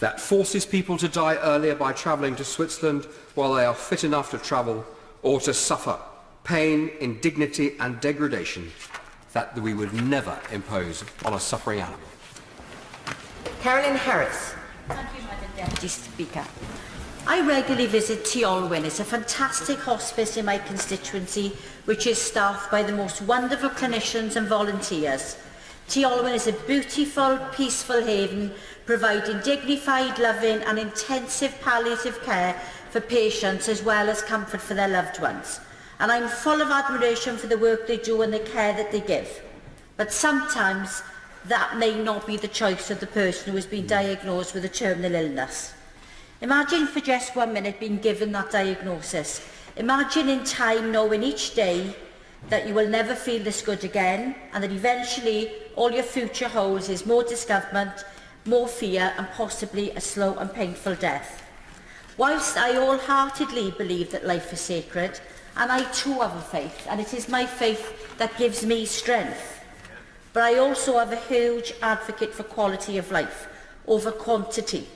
that forces people to die earlier by travelling to Switzerland while they are fit enough to travel, or to suffer pain, indignity and degradation that we would never impose on a suffering animal. Carolyn Harris. Thank you, Madam Deputy Speaker. I regularly visit Tolwyn. It's a fantastic hospice in my constituency, which is staffed by the most wonderful clinicians and volunteers. Tolwyn is a beautiful, peaceful haven, providing dignified, loving and intensive palliative care for patients as well as comfort for their loved ones. And I'm full of admiration for the work they do and the care that they give. But sometimes that may not be the choice of the person who has been diagnosed with a terminal illness. Imagine for just 1 minute being given that diagnosis. Imagine in time knowing each day that you will never feel this good again, and that eventually all your future holds is more discomfort, more fear and possibly a slow and painful death. Whilst I wholeheartedly believe that life is sacred, and I too have a faith, and it is my faith that gives me strength, but I also have a huge advocate for quality of life over quantity,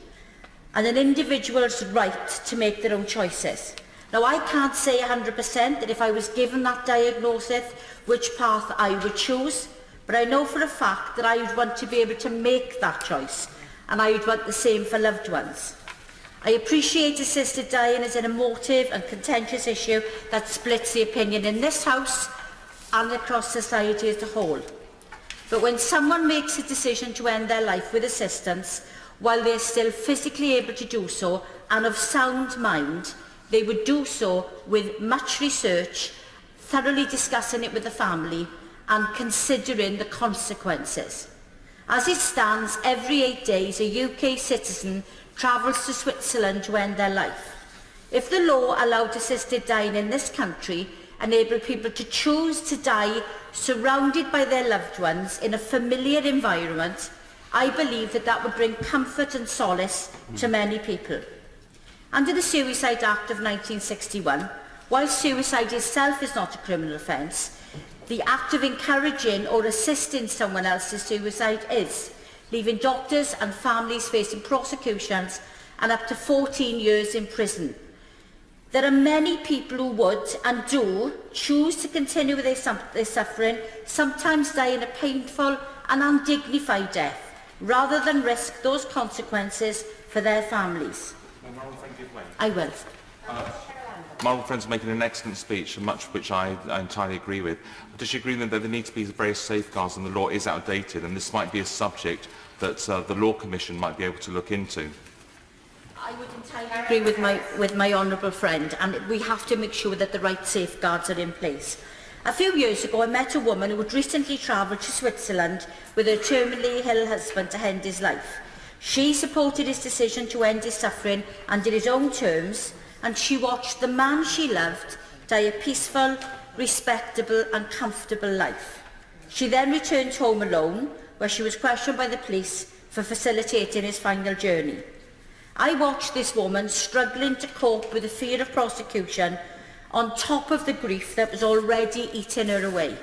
and an individual's right to make their own choices. Now, I can't say 100% that if I was given that diagnosis, which path I would choose, but I know for a fact that I would want to be able to make that choice, and I would want the same for loved ones. I appreciate assisted dying as an emotive and contentious issue that splits the opinion in this House and across society as a whole. But when someone makes a decision to end their life with assistance, while they are still physically able to do so and of sound mind, they would do so with much research, thoroughly discussing it with the family and considering the consequences. As it stands, every 8 days a UK citizen travels to Switzerland to end their life. If the law allowed assisted dying in this country enabled people to choose to die surrounded by their loved ones in a familiar environment, I believe that that would bring comfort and solace to many people. Under the Suicide Act of 1961, while suicide itself is not a criminal offence, the act of encouraging or assisting someone else's suicide is, leaving doctors and families facing prosecutions and up to 14 years in prison. There are many people who would and do choose to continue with their suffering, sometimes die in a painful and undignified death, rather than risk those consequences for their families. I will. My old friend's making an excellent speech, and much of which I entirely agree with. Does she agree that there need to be various safeguards and the law is outdated, and this might be a subject that the Law Commission might be able to look into? I would entirely agree with my honourable friend, and we have to make sure that the right safeguards are in place. A few years ago, I met a woman who had recently travelled to Switzerland with her terminally ill husband to end his life. She supported his decision to end his suffering under his own terms, and she watched the man she loved die a peaceful, respectable and comfortable life. She then returned home alone, where she was questioned by the police for facilitating his final journey. I watched this woman struggling to cope with the fear of prosecution on top of the grief that was already eating her away.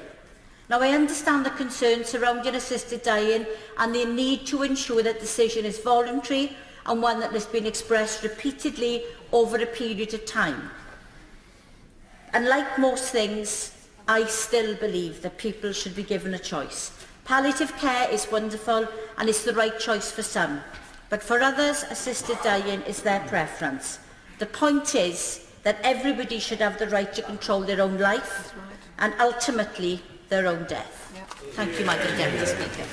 Now, I understand the concerns surrounding assisted dying and the need to ensure that the decision is voluntary and one that has been expressed repeatedly over a period of time. And like most things, I still believe that people should be given a choice. Palliative care is wonderful and it's the right choice for some, but for others, assisted dying is their preference. The point is that everybody should have the right to control their own life and ultimately their own death. Thank you, Madam Deputy Speaker.